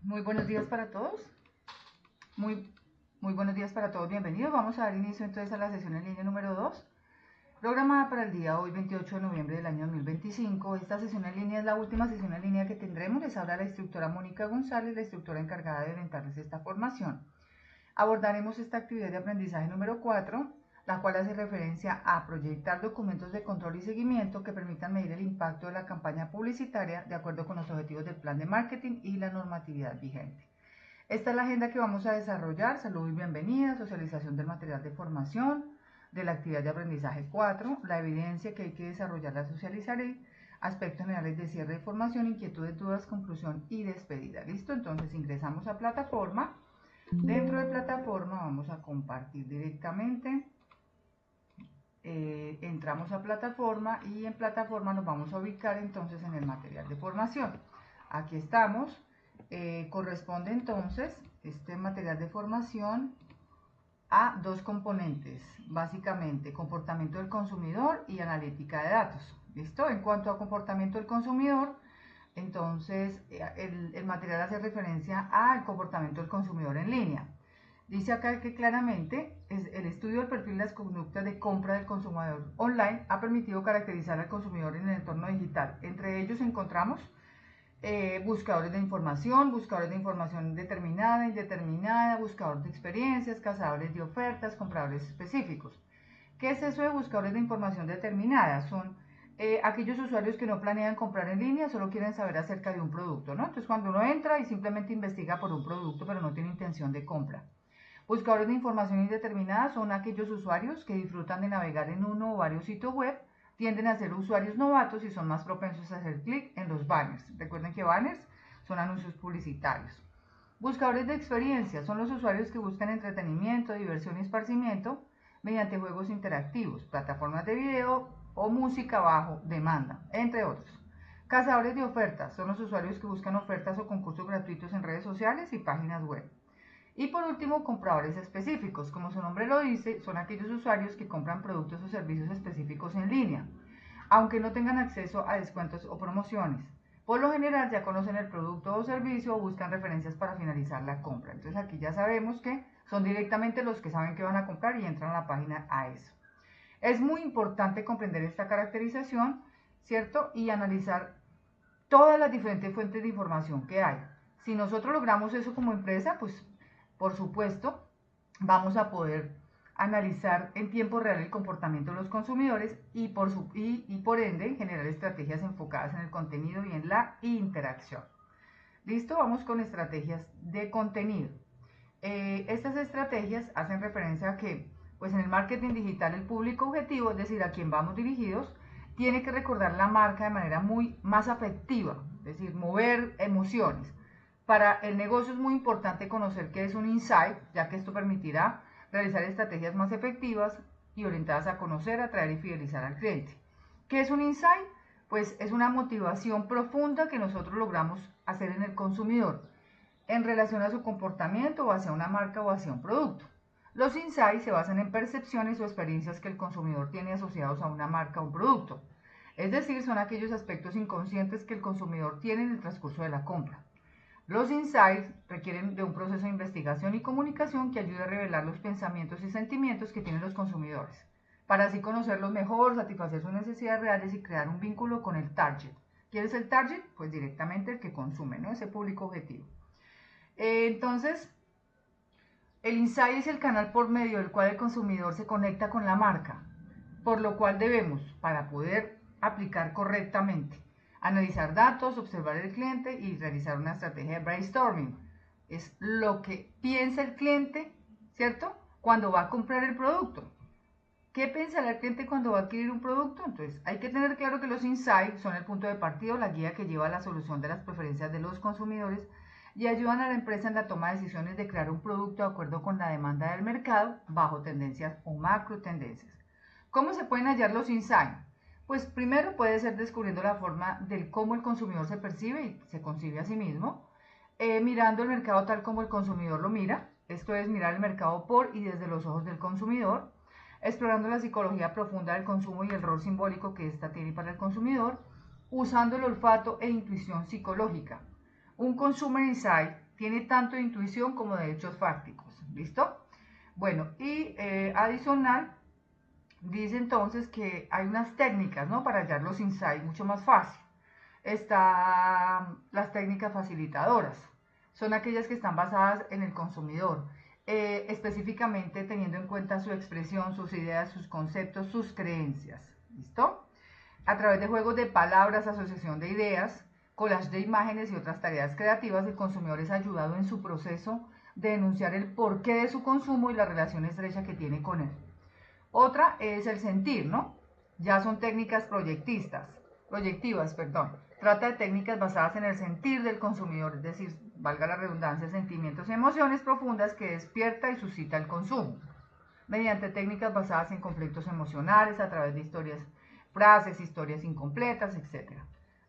Muy buenos días para todos. Muy buenos días para todos. Bienvenidos. Vamos a dar inicio entonces a la sesión en línea número 2, programada para el día hoy 28 de noviembre del año 2025. Esta sesión en línea es la última sesión en línea que tendremos. Les habla la instructora Mónica González, la instructora encargada de orientarles esta formación. Abordaremos esta actividad de aprendizaje número 4, la cual hace referencia a proyectar documentos de control y seguimiento que permitan medir el impacto de la campaña publicitaria de acuerdo con los objetivos del plan de marketing y la normatividad vigente. Esta es la agenda que vamos a desarrollar. Salud y bienvenida, socialización del material de formación, de la actividad de aprendizaje 4, la evidencia que hay que desarrollar, la socializaré, aspectos generales de cierre de formación, inquietudes, dudas, conclusión y despedida. ¿Listo? Entonces ingresamos a plataforma. Dentro de plataforma vamos a compartir directamente. Entramos a plataforma y en plataforma nos vamos a ubicar entonces en el material de formación. Aquí estamos. Corresponde entonces este material de formación a dos componentes, básicamente comportamiento del consumidor y analítica de datos. ¿Listo? En cuanto a comportamiento del consumidor, entonces el material hace referencia al comportamiento del consumidor en línea. Dice acá que claramente el estudio del perfil de las conductas de compra del consumidor online ha permitido caracterizar al consumidor en el entorno digital. Entre ellos encontramos buscadores de información determinada, indeterminada, buscadores de experiencias, cazadores de ofertas, compradores específicos. ¿Qué es eso de buscadores de información determinada? Son aquellos usuarios que no planean comprar en línea, solo quieren saber acerca de un producto, ¿no? Entonces cuando uno entra y simplemente investiga por un producto, pero no tiene intención de compra. Buscadores de información indeterminada son aquellos usuarios que disfrutan de navegar en uno o varios sitios web, tienden a ser usuarios novatos y son más propensos a hacer clic en los banners. Recuerden que banners son anuncios publicitarios. Buscadores de experiencia son los usuarios que buscan entretenimiento, diversión y esparcimiento mediante juegos interactivos, plataformas de video o música bajo demanda, entre otros. Cazadores de ofertas son los usuarios que buscan ofertas o concursos gratuitos en redes sociales y páginas web. Y por último, compradores específicos. Como su nombre lo dice, son aquellos usuarios que compran productos o servicios específicos en línea, aunque no tengan acceso a descuentos o promociones. Por lo general ya conocen el producto o servicio o buscan referencias para finalizar la compra. Entonces aquí ya sabemos que son directamente los que saben que van a comprar y entran a la página a eso. Es muy importante comprender esta caracterización, ¿cierto? Y analizar todas las diferentes fuentes de información que hay. Si nosotros logramos eso como empresa, pues por supuesto vamos a poder analizar en tiempo real el comportamiento de los consumidores y por ende generar estrategias enfocadas en el contenido y en la interacción. Listo, vamos con estrategias de contenido. Estas estrategias hacen referencia a que pues en el marketing digital el público objetivo, es decir, a quien vamos dirigidos, tiene que recordar la marca de manera más afectiva, es decir, mover emociones. Para el negocio es muy importante conocer qué es un insight, ya que esto permitirá realizar estrategias más efectivas y orientadas a conocer, atraer y fidelizar al cliente. ¿Qué es un insight? Pues es una motivación profunda que nosotros logramos hacer en el consumidor en relación a su comportamiento o hacia una marca o hacia un producto. Los insights se basan en percepciones o experiencias que el consumidor tiene asociados a una marca o un producto. Es decir, son aquellos aspectos inconscientes que el consumidor tiene en el transcurso de la compra. Los insights requieren de un proceso de investigación y comunicación que ayude a revelar los pensamientos y sentimientos que tienen los consumidores, para así conocerlos mejor, satisfacer sus necesidades reales y crear un vínculo con el target. ¿Quién es el target? Pues directamente el que consume, ¿no? Ese público objetivo. Entonces, el insight es el canal por medio del cual el consumidor se conecta con la marca, por lo cual debemos, para poder aplicar correctamente, analizar datos, observar el cliente y realizar una estrategia de brainstorming. Es lo que piensa el cliente, ¿cierto? Cuando va a comprar el producto. ¿Qué pensará el cliente cuando va a adquirir un producto? Entonces, hay que tener claro que los insights son el punto de partida, la guía que lleva a la solución de las preferencias de los consumidores y ayudan a la empresa en la toma de decisiones de crear un producto de acuerdo con la demanda del mercado bajo tendencias o macro tendencias. ¿Cómo se pueden hallar los insights? Pues primero puede ser descubriendo la forma del cómo el consumidor se percibe y se concibe a sí mismo, mirando el mercado tal como el consumidor lo mira, esto es mirar el mercado por y desde los ojos del consumidor, explorando la psicología profunda del consumo y el rol simbólico que ésta tiene para el consumidor, usando el olfato e intuición psicológica. Un consumer insight tiene tanto de intuición como de hechos fácticos. ¿Listo? Bueno, y adicional, dice entonces que hay unas técnicas, ¿no?, para hallar los insights mucho más fácil. Están las técnicas facilitadoras. Son aquellas que están basadas en el consumidor, específicamente teniendo en cuenta su expresión, sus ideas, sus conceptos, sus creencias. ¿Listo? A través de juegos de palabras, asociación de ideas, collage de imágenes y otras tareas creativas, el consumidor es ayudado en su proceso de denunciar el porqué de su consumo y la relación estrecha que tiene con él. Otra es el sentir, ¿no? Ya son técnicas proyectivas, perdón. Trata de técnicas basadas en el sentir del consumidor, es decir, valga la redundancia, sentimientos y emociones profundas que despierta y suscita el consumo, mediante técnicas basadas en conflictos emocionales, a través de historias, frases, historias incompletas, etc.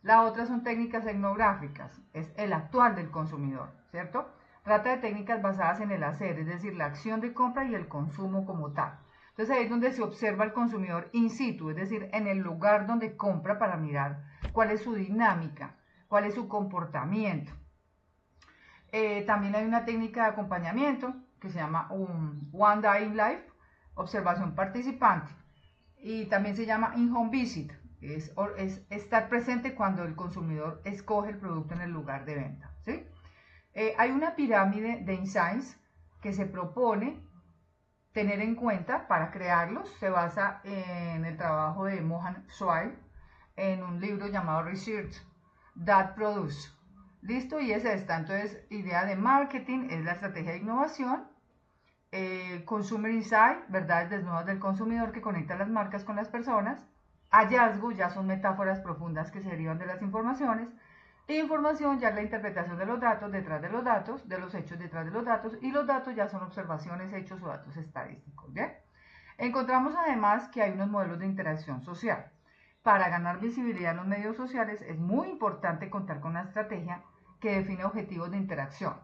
La otra son técnicas etnográficas, es el actual del consumidor, ¿cierto? Trata de técnicas basadas en el hacer, es decir, la acción de compra y el consumo como tal. Entonces ahí es donde se observa al consumidor in situ, es decir, en el lugar donde compra, para mirar cuál es su dinámica, cuál es su comportamiento. También hay una técnica de acompañamiento que se llama One Day in Life, observación participante, y también se llama In-Home Visit, es estar presente cuando el consumidor escoge el producto en el lugar de venta, ¿sí? Hay una pirámide de insights que se propone tener en cuenta para crearlos. Se basa en el trabajo de Mohan Swai en un libro llamado Research That Produce. ¿Listo? Y es esta. Entonces, idea de marketing es la estrategia de innovación. Consumer Insight, verdades desnudas del consumidor que conecta las marcas con las personas. Hallazgo, ya son metáforas profundas que se derivan de las informaciones. Información ya es la interpretación de los datos detrás de los datos, de los hechos detrás de los datos, y los datos ya son observaciones, hechos o datos estadísticos. ¿Bien? Encontramos además que hay unos modelos de interacción social. Para ganar visibilidad en los medios sociales es muy importante contar con una estrategia que define objetivos de interacción.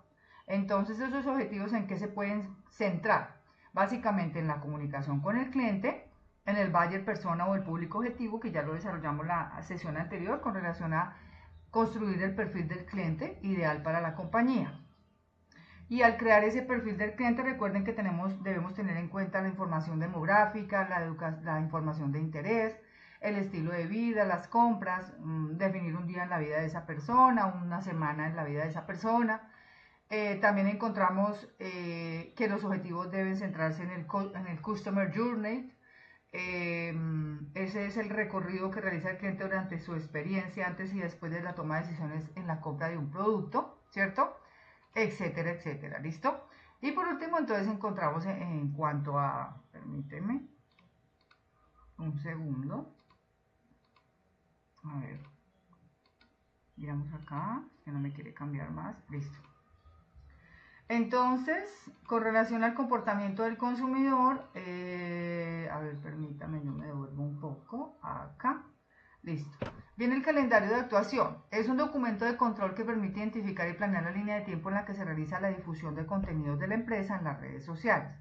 Entonces, esos objetivos, ¿en qué se pueden centrar? Básicamente en la comunicación con el cliente, en el buyer persona o el público objetivo, que ya lo desarrollamos la sesión anterior con relación a construir el perfil del cliente ideal para la compañía. Y al crear ese perfil del cliente, recuerden que debemos tener en cuenta la información demográfica, la información de interés, el estilo de vida, las compras, definir un día en la vida de esa persona, una semana en la vida de esa persona. También encontramos que los objetivos deben centrarse en el Customer Journey. Ese es el recorrido que realiza el cliente durante su experiencia antes y después de la toma de decisiones en la compra de un producto, ¿cierto? Etcétera, etcétera, ¿listo? Y por último, entonces encontramos en cuanto a, permíteme un segundo, a ver, miramos acá, que no me quiere cambiar más, listo. Entonces, con relación al comportamiento del consumidor, a ver, permítame, yo me devuelvo un poco acá. Listo. Viene el calendario de actuación. Es un documento de control que permite identificar y planear la línea de tiempo en la que se realiza la difusión de contenidos de la empresa en las redes sociales.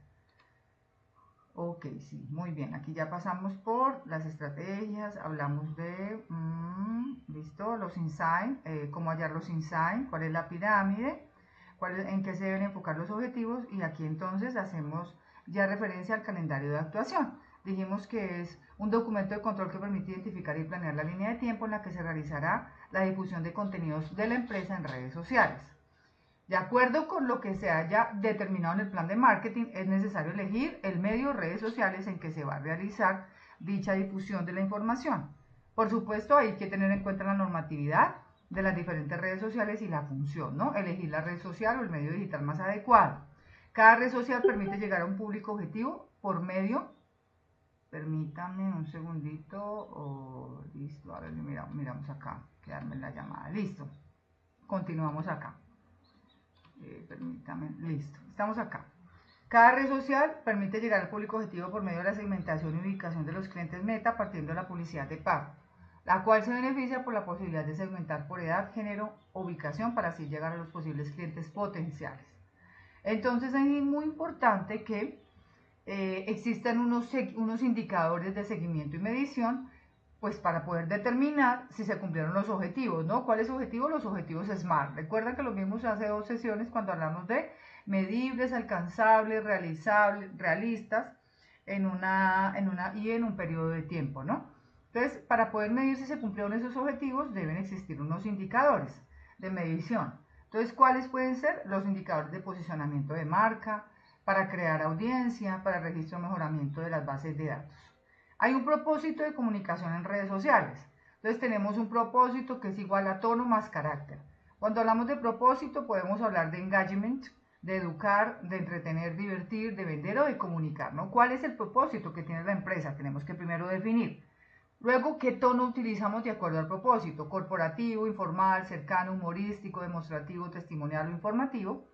Ok, sí, muy bien. Aquí ya pasamos por las estrategias, hablamos de, listo, los insights, cómo hallar los insights, cuál es la pirámide, en qué se deben enfocar los objetivos, y aquí entonces hacemos ya referencia al calendario de actuación. Dijimos que es un documento de control que permite identificar y planear la línea de tiempo en la que se realizará la difusión de contenidos de la empresa en redes sociales. De acuerdo con lo que se haya determinado en el plan de marketing, es necesario elegir el medio de redes sociales en que se va a realizar dicha difusión de la información. Por supuesto, hay que tener en cuenta la normatividad de las diferentes redes sociales y la función, ¿no? Elegir la red social o el medio digital más adecuado. Cada red social permite llegar a un público objetivo por medio, permítame un segundito, listo, a ver, miramos acá, quedarme en la llamada, listo, continuamos acá. Permítame, listo, estamos acá. Cada red social permite llegar al público objetivo por medio de la segmentación y ubicación de los clientes meta partiendo de la publicidad de pago, la cual se beneficia por la posibilidad de segmentar por edad, género, ubicación para así llegar a los posibles clientes potenciales. Entonces es muy importante que existan unos indicadores de seguimiento y medición pues para poder determinar si se cumplieron los objetivos, ¿no? ¿Cuáles objetivos? Los objetivos SMART. Recuerdan que lo vimos hace 2 sesiones cuando hablamos de medibles, alcanzables, realizables, realistas en un periodo de tiempo, ¿no? Entonces, para poder medir si se cumplieron esos objetivos, deben existir unos indicadores de medición. Entonces, ¿cuáles pueden ser? Los indicadores de posicionamiento de marca, para crear audiencia, para registro y mejoramiento de las bases de datos. Hay un propósito de comunicación en redes sociales. Entonces tenemos un propósito que es igual a tono más carácter. Cuando hablamos de propósito podemos hablar de engagement, de educar, de entretener, divertir, de vender o de comunicar, ¿no? ¿Cuál es el propósito que tiene la empresa? Tenemos que primero definir. Luego, ¿qué tono utilizamos de acuerdo al propósito? Corporativo, informal, cercano, humorístico, demostrativo, testimonial o informativo.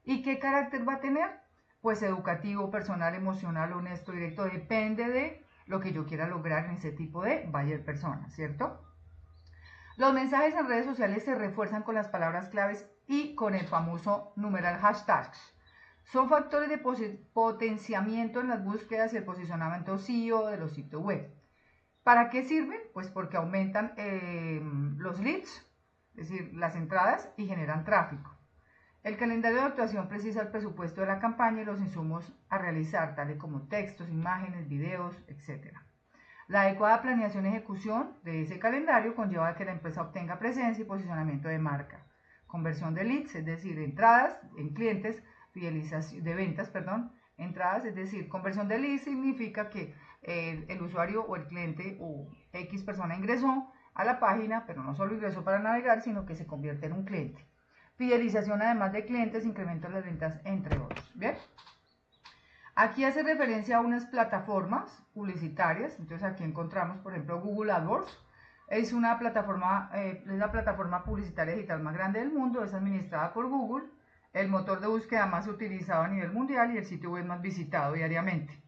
¿Y qué carácter va a tener? Pues educativo, personal, emocional, honesto, directo. Depende de lo que yo quiera lograr en ese tipo de buyer persona, ¿cierto? Los mensajes en redes sociales se refuerzan con las palabras claves y con el famoso numeral hashtags. Son factores de potenciamiento en las búsquedas y el posicionamiento SEO de los sitios web. ¿Para qué sirven? Pues porque aumentan los leads, es decir, las entradas, y generan tráfico. El calendario de actuación precisa el presupuesto de la campaña y los insumos a realizar, tales como textos, imágenes, videos, etc. La adecuada planeación y ejecución de ese calendario conlleva a que la empresa obtenga presencia y posicionamiento de marca. Conversión de leads, es decir, entradas en clientes, fidelización de ventas, entradas, es decir, conversión de leads significa que el usuario o el cliente o X persona ingresó a la página, pero no solo ingresó para navegar, sino que se convierte en un cliente. Fidelización además de clientes, incremento de las ventas, entre otros. ¿Bien? Aquí hace referencia a unas plataformas publicitarias. Entonces aquí encontramos, por ejemplo, Google AdWords. Es la plataforma publicitaria digital más grande del mundo. Es administrada por Google, el motor de búsqueda más utilizado a nivel mundial y el sitio web más visitado diariamente.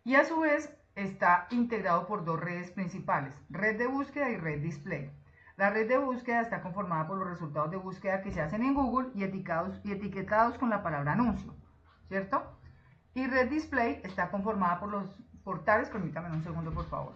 Y a su vez está integrado por 2 redes principales, red de búsqueda y red display. La red de búsqueda está conformada por los resultados de búsqueda que se hacen en Google y etiquetados con la palabra anuncio, ¿cierto? Y red display está conformada por los portales. Permítame un segundo, por favor.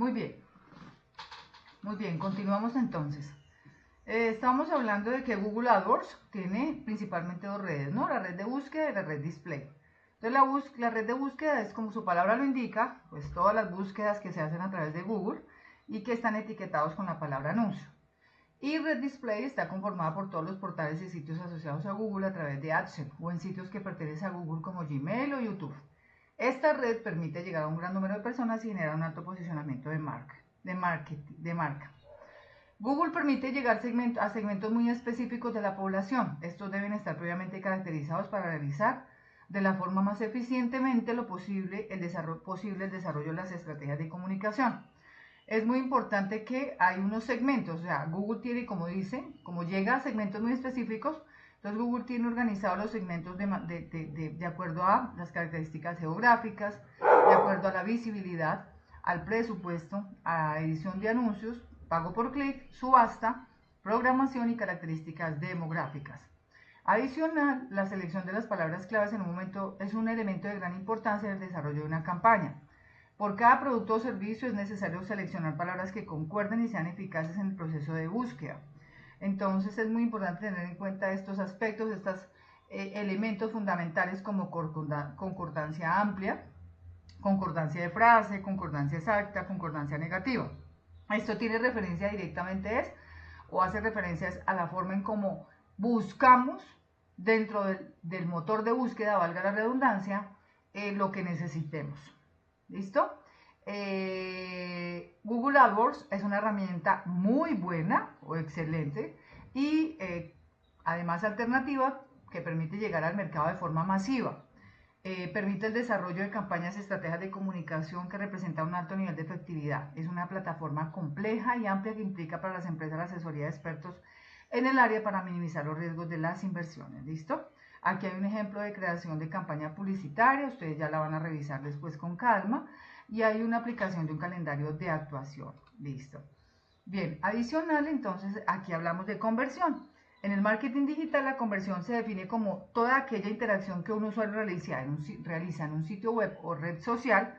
Muy bien, continuamos entonces. Estamos hablando de que Google AdWords tiene principalmente dos redes, ¿no? La red de búsqueda y la red display. Entonces la red de búsqueda es, como su palabra lo indica, pues todas las búsquedas que se hacen a través de Google y que están etiquetados con la palabra anuncio. Y red display está conformada por todos los portales y sitios asociados a Google a través de AdSense o en sitios que pertenecen a Google como Gmail o YouTube. Esta red permite llegar a un gran número de personas y generar un alto posicionamiento de marca. Google permite llegar a segmentos muy específicos de la población. Estos deben estar previamente caracterizados para realizar de la forma más eficientemente lo posible el desarrollo de las estrategias de comunicación. Es muy importante que hay unos segmentos, o sea, Google tiene, como dice, como llega a segmentos muy específicos, entonces Google tiene organizados los segmentos de acuerdo a las características geográficas, de acuerdo a la visibilidad, al presupuesto, a edición de anuncios, pago por clic, subasta, programación y características demográficas. Adicional, la selección de las palabras claves en un momento es un elemento de gran importancia en el desarrollo de una campaña. Por cada producto o servicio es necesario seleccionar palabras que concuerden y sean eficaces en el proceso de búsqueda. Entonces es muy importante tener en cuenta estos aspectos, estos elementos fundamentales como concordancia amplia, concordancia de frase, concordancia exacta, concordancia negativa. Esto tiene referencia directamente o hace referencias a la forma en cómo buscamos dentro del motor de búsqueda, valga la redundancia, lo que necesitemos. ¿Listo? Google AdWords es una herramienta muy buena o excelente y además alternativa que permite llegar al mercado de forma masiva. Permite el desarrollo de campañas y estrategias de comunicación que representan un alto nivel de efectividad. Es una plataforma compleja y amplia que implica para las empresas la asesoría de expertos en el área para minimizar los riesgos de las inversiones. ¿Listo? Aquí hay un ejemplo de creación de campaña publicitaria, ustedes ya la van a revisar después con calma, y hay una aplicación de un calendario de actuación. Listo. Bien, adicional, entonces aquí hablamos de conversión. En el marketing digital, la conversión se define como toda aquella interacción que un usuario realiza en un sitio web o red social,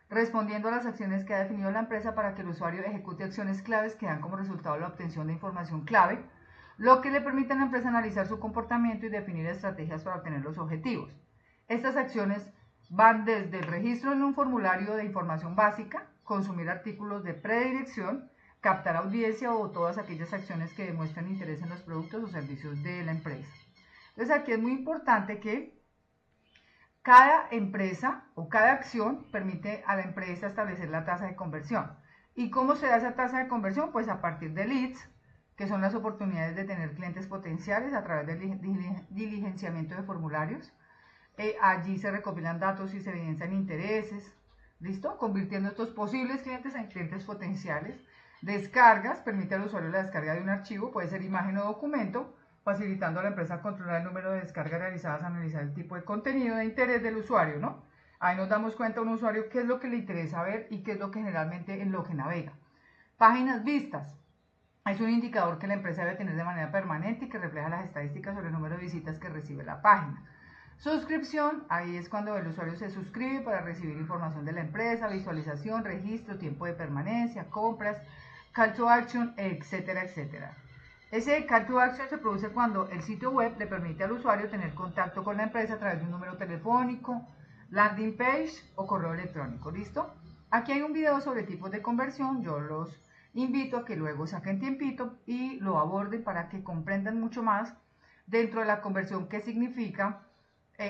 respondiendo a las acciones que ha definido la empresa para que el usuario ejecute acciones claves que dan como resultado la obtención de información clave, lo que le permite a la empresa analizar su comportamiento y definir estrategias para obtener los objetivos. Estas acciones van desde el registro en un formulario de información básica, consumir artículos de predilección, captar audiencia o todas aquellas acciones que demuestren interés en los productos o servicios de la empresa. Entonces aquí es muy importante que cada empresa o cada acción permite a la empresa establecer la tasa de conversión. ¿Y cómo se da esa tasa de conversión? Pues a partir de leads, que son las oportunidades de tener clientes potenciales a través del diligenciamiento de formularios. Allí se recopilan datos y se evidencian intereses, ¿listo? Convirtiendo estos posibles clientes en clientes potenciales. Descargas, permite al usuario la descarga de un archivo, puede ser imagen o documento, facilitando a la empresa controlar el número de descargas realizadas, analizar el tipo de contenido de interés del usuario, ¿no? Ahí nos damos cuenta a un usuario qué es lo que le interesa ver y qué es lo que generalmente en lo que navega. Páginas vistas. Es un indicador que la empresa debe tener de manera permanente y que refleja las estadísticas sobre el número de visitas que recibe la página. Suscripción, ahí es cuando el usuario se suscribe para recibir información de la empresa, visualización, registro, tiempo de permanencia, compras, call to action, etcétera, etcétera. Ese call to action se produce cuando el sitio web le permite al usuario tener contacto con la empresa a través de un número telefónico, landing page o correo electrónico, ¿listo? Aquí hay un video sobre tipos de conversión, yo los invito a que luego saquen tiempito y lo aborden para que comprendan mucho más dentro de la conversión qué significa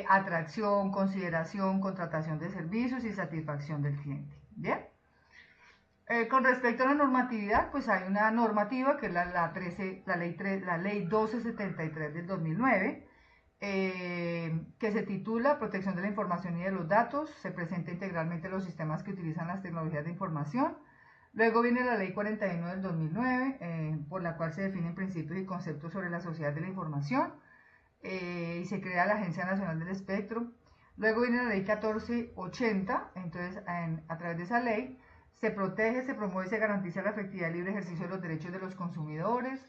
atracción, consideración, contratación de servicios y satisfacción del cliente. ¿Bien? Con respecto a la normatividad, pues hay una normativa que es la ley 1273 del 2009, que se titula Protección de la Información y de los Datos, se presenta integralmente los sistemas que utilizan las tecnologías de información. Luego viene la ley 41 del 2009, por la cual se definen principios y conceptos sobre la sociedad de la información, y se crea la Agencia Nacional del Espectro. Luego viene la ley 1480, entonces a través de esa ley se protege, se promueve y se garantiza la efectividad y libre ejercicio de los derechos de los consumidores.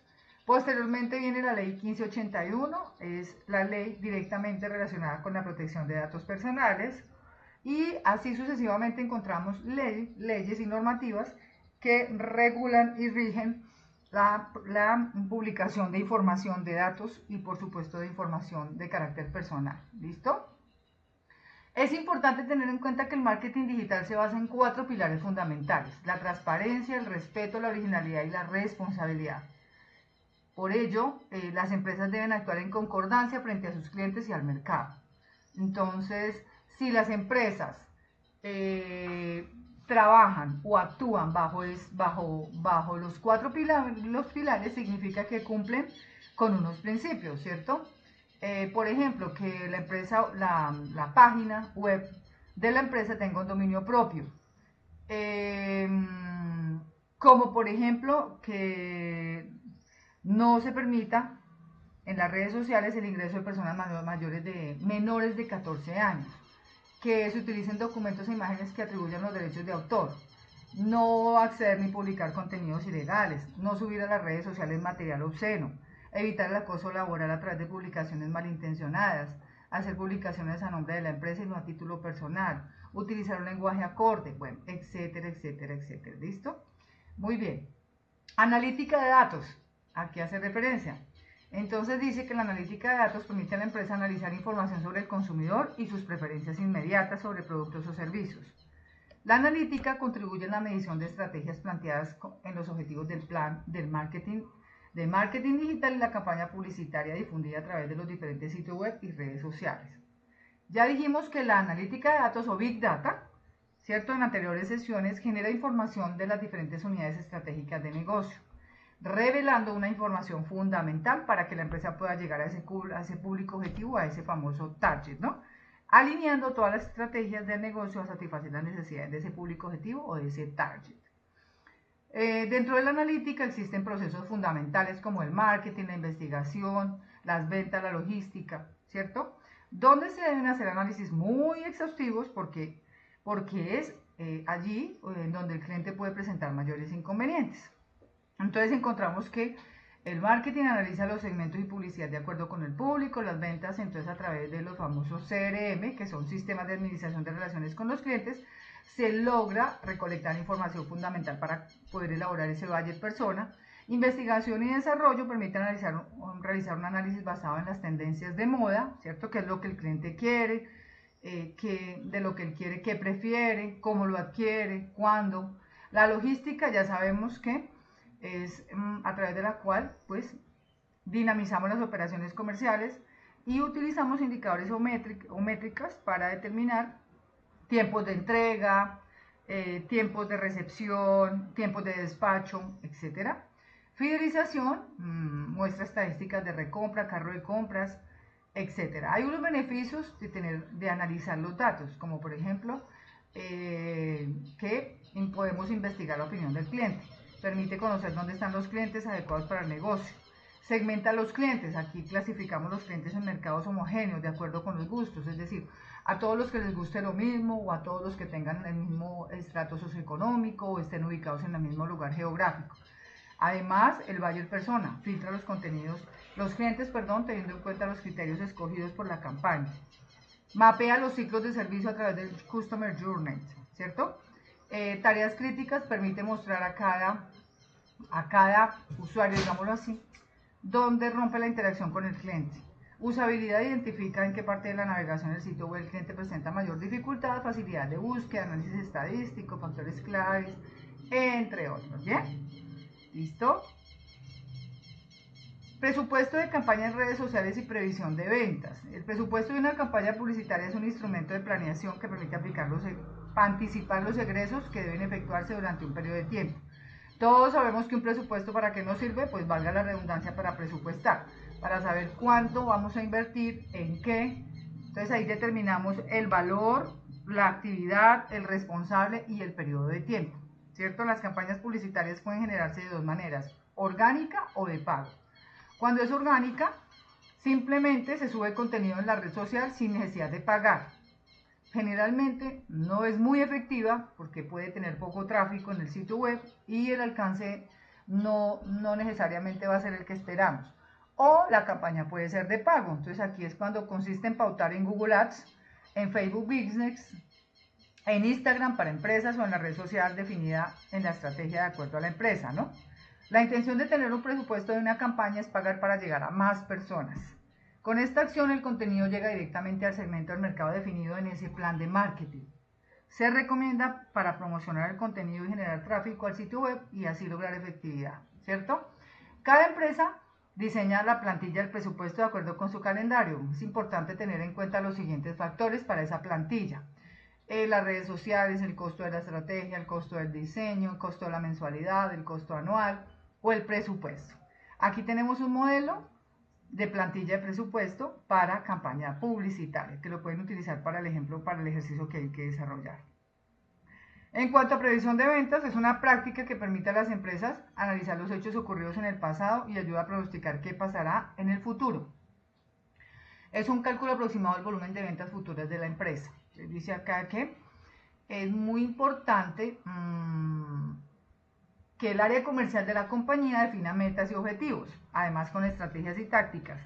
Posteriormente viene la ley 1581, es la ley directamente relacionada con la protección de datos personales, y así sucesivamente encontramos leyes y normativas que regulan y rigen la publicación de información, de datos y por supuesto de información de carácter personal. ¿Listo? Es importante tener en cuenta que el marketing digital se basa en 4 pilares fundamentales: la transparencia, el respeto, la originalidad y la responsabilidad. Por ello, las empresas deben actuar en concordancia frente a sus clientes y al mercado. Entonces, si las empresas trabajan o actúan bajo los 4 pilares, significa que cumplen con unos principios, ¿cierto? Por ejemplo, que la empresa, la página web de la empresa tenga un dominio propio. Como por ejemplo, que no se permita en las redes sociales el ingreso de personas menores de 14 años, que se utilicen documentos e imágenes que atribuyan los derechos de autor, no acceder ni publicar contenidos ilegales, no subir a las redes sociales material obsceno, evitar el acoso laboral a través de publicaciones malintencionadas, hacer publicaciones a nombre de la empresa y no a título personal, utilizar un lenguaje acorde, bueno, etcétera, etcétera, etcétera. ¿Listo? Muy bien. Analítica de datos. ¿A qué hace referencia? Entonces dice que la analítica de datos permite a la empresa analizar información sobre el consumidor y sus preferencias inmediatas sobre productos o servicios. La analítica contribuye en la medición de estrategias planteadas en los objetivos del plan de marketing digital y la campaña publicitaria difundida a través de los diferentes sitios web y redes sociales. Ya dijimos que la analítica de datos o Big Data, ¿cierto? En anteriores sesiones genera información de las diferentes unidades estratégicas de negocio, revelando una información fundamental para que la empresa pueda llegar a ese público objetivo, a ese famoso target, ¿no? Alineando todas las estrategias del negocio a satisfacer las necesidades de ese público objetivo o de ese target. Dentro de la analítica existen procesos fundamentales como el marketing, la investigación, las ventas, la logística, ¿cierto? Donde se deben hacer análisis muy exhaustivos porque es allí donde el cliente puede presentar mayores inconvenientes. Entonces encontramos que el marketing analiza los segmentos y publicidad de acuerdo con el público, las ventas entonces a través de los famosos CRM, que son sistemas de administración de relaciones con los clientes, se logra recolectar información fundamental para poder elaborar ese budget persona. Investigación y desarrollo permite realizar un análisis basado en las tendencias de moda, ¿cierto? ¿Qué es lo que el cliente quiere? De lo que él quiere, qué prefiere, cómo lo adquiere, cuándo. La logística ya sabemos que es a través de la cual pues dinamizamos las operaciones comerciales y utilizamos indicadores o métricas para determinar tiempos de entrega, tiempos de recepción, tiempos de despacho, etc. Fidelización, muestra estadísticas de recompra, carro de compras, etc. Hay unos beneficios de analizar los datos, como por ejemplo que podemos investigar la opinión del cliente. Permite conocer dónde están los clientes adecuados para el negocio. Segmenta los clientes. Aquí clasificamos los clientes en mercados homogéneos de acuerdo con los gustos, es decir, a todos los que les guste lo mismo o a todos los que tengan el mismo estrato socioeconómico o estén ubicados en el mismo lugar geográfico. Además, el buyer persona filtra los clientes, teniendo en cuenta los criterios escogidos por la campaña. Mapea los ciclos de servicio a través del Customer Journey, ¿cierto? Tareas críticas permite mostrar a cada usuario, digámoslo así, dónde rompe la interacción con el cliente. Usabilidad identifica en qué parte de la navegación del sitio web el cliente presenta mayor dificultad, facilidad de búsqueda, análisis estadístico, factores claves, entre otros. ¿Bien? ¿Listo? Presupuesto de campaña en redes sociales y previsión de ventas. El presupuesto de una campaña publicitaria es un instrumento de planeación que permite anticipar los egresos que deben efectuarse durante un periodo de tiempo. Todos sabemos que un presupuesto, ¿para qué nos sirve? Pues valga la redundancia, para presupuestar, para saber cuánto vamos a invertir, en qué. Entonces ahí determinamos el valor, la actividad, el responsable y el periodo de tiempo, ¿cierto? Las campañas publicitarias pueden generarse de dos maneras, orgánica o de pago. Cuando es orgánica, simplemente se sube contenido en la red social sin necesidad de pagar. Generalmente no es muy efectiva porque puede tener poco tráfico en el sitio web y el alcance no necesariamente va a ser el que esperamos. O la campaña puede ser de pago. Entonces aquí es cuando consiste en pautar en Google Ads, en Facebook Business, en Instagram para empresas o en la red social definida en la estrategia de acuerdo a la empresa, ¿no? La intención de tener un presupuesto de una campaña es pagar para llegar a más personas. Con esta acción el contenido llega directamente al segmento del mercado definido en ese plan de marketing. Se recomienda para promocionar el contenido y generar tráfico al sitio web y así lograr efectividad, ¿cierto? Cada empresa diseña la plantilla del presupuesto de acuerdo con su calendario. Es importante tener en cuenta los siguientes factores para esa plantilla. Las redes sociales, el costo de la estrategia, el costo del diseño, el costo de la mensualidad, el costo anual o el presupuesto. Aquí tenemos un modelo de plantilla de presupuesto para campaña publicitaria, que lo pueden utilizar para el ejemplo, para el ejercicio que hay que desarrollar. En cuanto a previsión de ventas, es una práctica que permite a las empresas analizar los hechos ocurridos en el pasado y ayuda a pronosticar qué pasará en el futuro. Es un cálculo aproximado del volumen de ventas futuras de la empresa. Dice acá que es muy importante que el área comercial de la compañía defina metas y objetivos, además con estrategias y tácticas.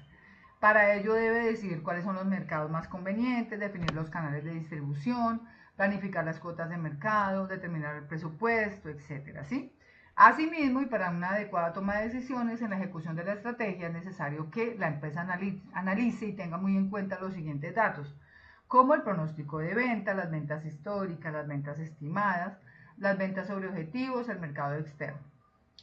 Para ello debe decidir cuáles son los mercados más convenientes, definir los canales de distribución, planificar las cuotas de mercado, determinar el presupuesto, etc. ¿Sí? Asimismo, y para una adecuada toma de decisiones en la ejecución de la estrategia, es necesario que la empresa analice y tenga muy en cuenta los siguientes datos, como el pronóstico de venta, las ventas históricas, las ventas estimadas, las ventas sobre objetivos, el mercado externo.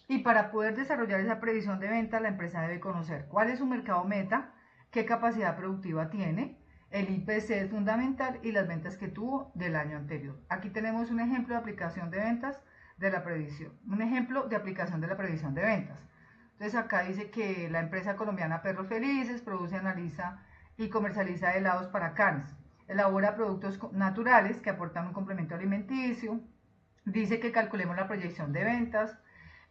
Y para poder desarrollar esa previsión de venta, la empresa debe conocer cuál es su mercado meta, qué capacidad productiva tiene, el IPC es fundamental y las ventas que tuvo del año anterior. Aquí tenemos un ejemplo de aplicación de ventas de la previsión, un ejemplo de aplicación de la previsión de ventas. Entonces acá dice que la empresa colombiana Perros Felices produce, analiza y comercializa helados para carnes, elabora productos naturales que aportan un complemento alimenticio. Dice que calculemos la proyección de ventas,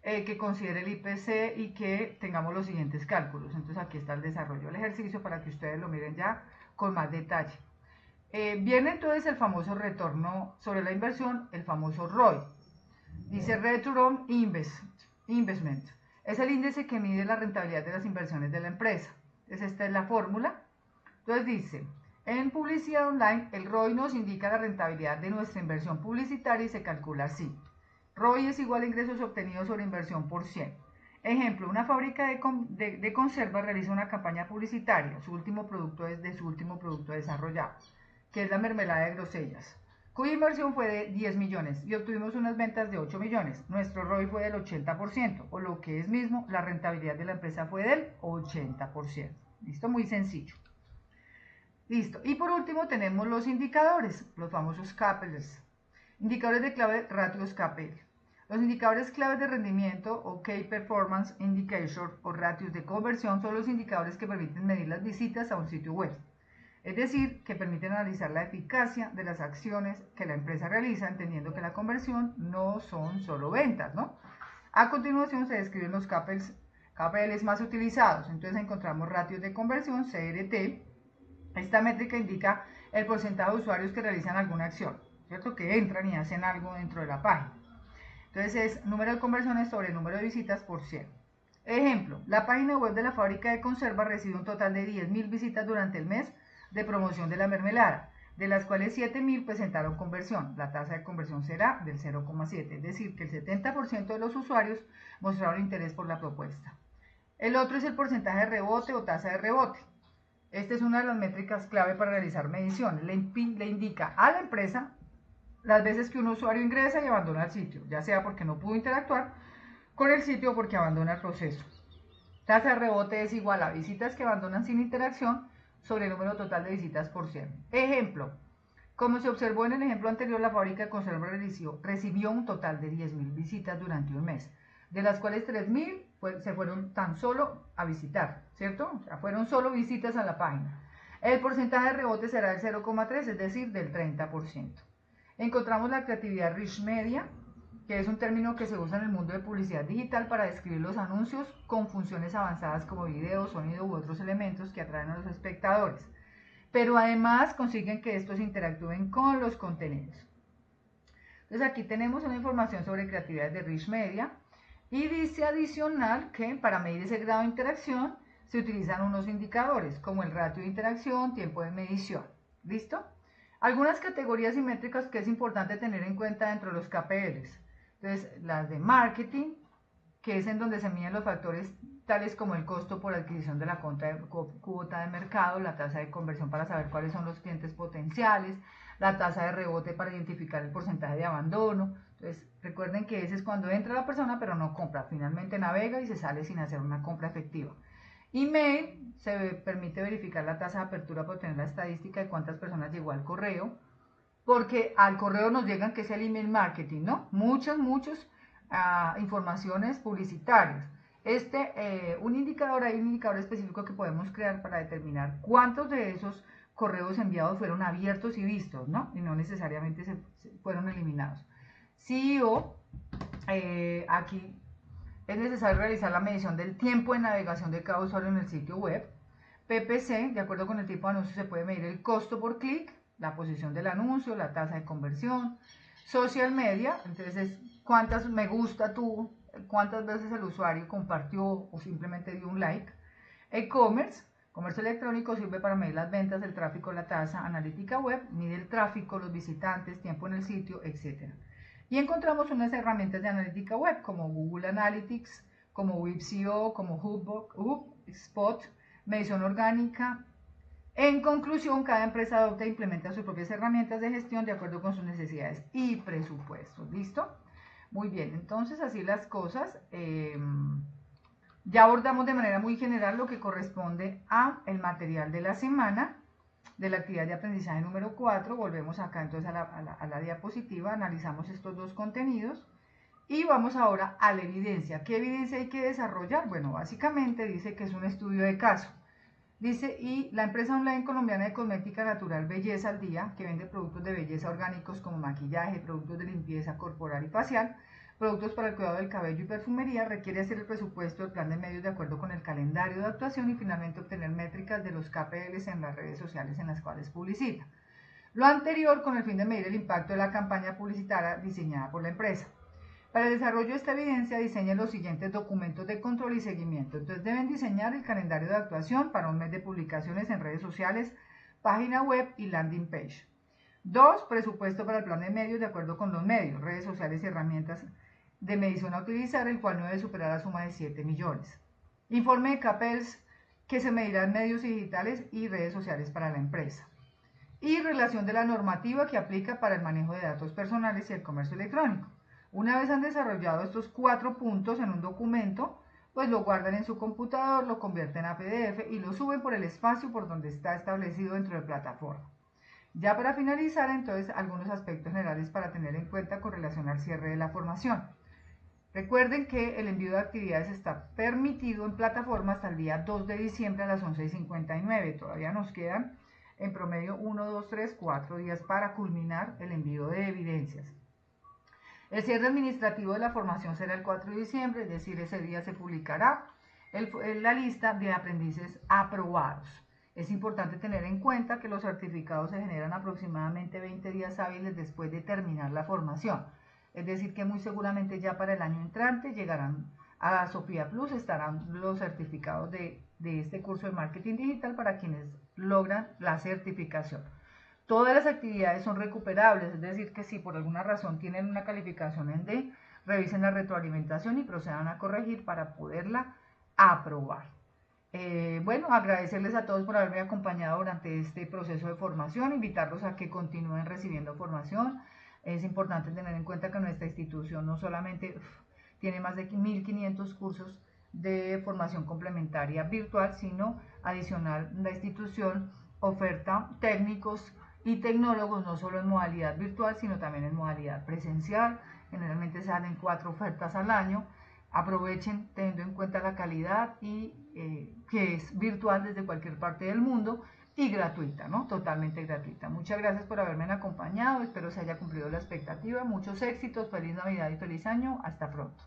que considere el IPC y que tengamos los siguientes cálculos. Entonces aquí está el desarrollo del ejercicio para que ustedes lo miren ya con más detalle. Viene entonces el famoso retorno sobre la inversión, el famoso ROI. Dice Return on Investment. Es el índice que mide la rentabilidad de las inversiones de la empresa. Entonces esta es la fórmula. Entonces dice, en publicidad online, el ROI nos indica la rentabilidad de nuestra inversión publicitaria y se calcula así. ROI es igual a ingresos obtenidos sobre inversión por 100. Ejemplo, una fábrica de conservas realiza una campaña publicitaria, de su último producto desarrollado, que es la mermelada de grosellas, cuya inversión fue de 10 millones y obtuvimos unas ventas de 8 millones. Nuestro ROI fue del 80%, o lo que es mismo, la rentabilidad de la empresa fue del 80%. ¿Listo? Muy sencillo. Listo. Y por último tenemos los indicadores, los famosos KPIs. Indicadores de clave, ratios KPI. Los indicadores claves de rendimiento o Key Performance Indicator o ratios de conversión son los indicadores que permiten medir las visitas a un sitio web. Es decir, que permiten analizar la eficacia de las acciones que la empresa realiza, entendiendo que la conversión no son solo ventas, ¿no? A continuación se describen los KPIs más utilizados. Entonces encontramos ratios de conversión, CRT. Esta métrica indica el porcentaje de usuarios que realizan alguna acción, ¿cierto? Que entran y hacen algo dentro de la página. Entonces es número de conversiones sobre número de visitas por 100. Ejemplo, la página web de la fábrica de conservas recibe un total de 10.000 visitas durante el mes de promoción de la mermelada, de las cuales 7.000 presentaron conversión. La tasa de conversión será del 0,7, es decir, que el 70% de los usuarios mostraron interés por la propuesta. El otro es el porcentaje de rebote o tasa de rebote. Esta es una de las métricas clave para realizar medición. Le indica a la empresa las veces que un usuario ingresa y abandona el sitio, ya sea porque no pudo interactuar con el sitio o porque abandona el proceso. Tasa de rebote es igual a visitas que abandonan sin interacción sobre el número total de visitas por 100. Ejemplo, como se observó en el ejemplo anterior, la fábrica de conservas recibió un total de 10.000 visitas durante un mes, de las cuales 3.000 se fueron tan solo a visitar, ¿cierto? O sea, fueron solo visitas a la página. El porcentaje de rebote será del 0,3, es decir, del 30%. Encontramos la creatividad Rich Media, que es un término que se usa en el mundo de publicidad digital para describir los anuncios con funciones avanzadas como video, sonido u otros elementos que atraen a los espectadores. Pero además consiguen que estos interactúen con los contenidos. Entonces aquí tenemos una información sobre creatividad de Rich Media y dice adicional que para medir ese grado de interacción se utilizan unos indicadores como el ratio de interacción, tiempo de medición. ¿Listo? Algunas categorías y métricas que es importante tener en cuenta dentro de los KPLs. Entonces, las de marketing, que es en donde se miden los factores tales como el costo por adquisición de la cuota de mercado, la tasa de conversión para saber cuáles son los clientes potenciales, la tasa de rebote para identificar el porcentaje de abandono. Entonces, recuerden que ese es cuando entra la persona pero no compra, finalmente navega y se sale sin hacer una compra efectiva. Email, se permite verificar la tasa de apertura para obtener la estadística de cuántas personas llegó al correo, porque al correo nos llegan, que es el email marketing, ¿no? Muchas informaciones publicitarias. Hay un indicador específico que podemos crear para determinar cuántos de esos correos enviados fueron abiertos y vistos, ¿no? Y no necesariamente se fueron eliminados. CEO, aquí es necesario realizar la medición del tiempo de navegación de cada usuario en el sitio web. PPC, de acuerdo con el tipo de anuncio, se puede medir el costo por clic, la posición del anuncio, la tasa de conversión. Social media, entonces cuántas me gusta tú, cuántas veces el usuario compartió o simplemente dio un like. E-commerce, comercio electrónico, sirve para medir las ventas, el tráfico, la tasa. Analítica web, mide el tráfico, los visitantes, tiempo en el sitio, etc. Y encontramos unas herramientas de analítica web como Google Analytics, como WebSEO, como HubSpot, medición orgánica. En conclusión, cada empresa adopta e implementa sus propias herramientas de gestión de acuerdo con sus necesidades y presupuestos. ¿Listo? Muy bien, entonces así las cosas. Ya abordamos de manera muy general lo que corresponde a el material de la semana, de la actividad de aprendizaje número 4. Volvemos acá entonces a la diapositiva, analizamos estos dos contenidos y vamos ahora a la evidencia. ¿Qué evidencia hay que desarrollar? Bueno, básicamente dice que es un estudio de caso. Dice, y la empresa online colombiana de cosmética natural Belleza al Día, que vende productos de belleza orgánicos como maquillaje, productos de limpieza corporal y facial, productos para el cuidado del cabello y perfumería, requiere hacer el presupuesto del plan de medios de acuerdo con el calendario de actuación y finalmente obtener métricas de los KPLs en las redes sociales en las cuales publicita. Lo anterior con el fin de medir el impacto de la campaña publicitaria diseñada por la empresa. Para el desarrollo de esta evidencia, diseñen los siguientes documentos de control y seguimiento. Entonces, deben diseñar el calendario de actuación para un mes de publicaciones en redes sociales, página web y landing page. 2. Presupuesto para el plan de medios de acuerdo con los medios, redes sociales y herramientas de medición a utilizar, el cual no debe superar la suma de 7 millones. Informe de KPIs que se medirá en medios digitales y redes sociales para la empresa. Y relación de la normativa que aplica para el manejo de datos personales y el comercio electrónico. Una vez han desarrollado estos 4 puntos en un documento, pues lo guardan en su computador, lo convierten a PDF y lo suben por el espacio por donde está establecido dentro de plataforma. Ya para finalizar, entonces, algunos aspectos generales para tener en cuenta con relación al cierre de la formación. Recuerden que el envío de actividades está permitido en plataforma hasta el día 2 de diciembre a las 11:59. Todavía nos quedan en promedio 1, 2, 3, 4 días para culminar el envío de evidencias. El cierre administrativo de la formación será el 4 de diciembre, es decir, ese día se publicará la lista de aprendices aprobados. Es importante tener en cuenta que los certificados se generan aproximadamente 20 días hábiles después de terminar la formación. Es decir, que muy seguramente ya para el año entrante llegarán a Sofía Plus, estarán los certificados de este curso de marketing digital para quienes logran la certificación. Todas las actividades son recuperables, es decir, que si por alguna razón tienen una calificación en D, revisen la retroalimentación y procedan a corregir para poderla aprobar. Bueno, agradecerles a todos por haberme acompañado durante este proceso de formación, invitarlos a que continúen recibiendo formación. Es importante tener en cuenta que nuestra institución no solamente tiene más de 1.500 cursos de formación complementaria virtual, sino adicional la institución oferta técnicos y tecnólogos no solo en modalidad virtual, sino también en modalidad presencial. Generalmente salen 4 ofertas al año. Aprovechen teniendo en cuenta la calidad y que es virtual desde cualquier parte del mundo y gratuita, ¿no? Totalmente gratuita. Muchas gracias por haberme acompañado. Espero se haya cumplido la expectativa. Muchos éxitos. Feliz Navidad y feliz año. Hasta pronto.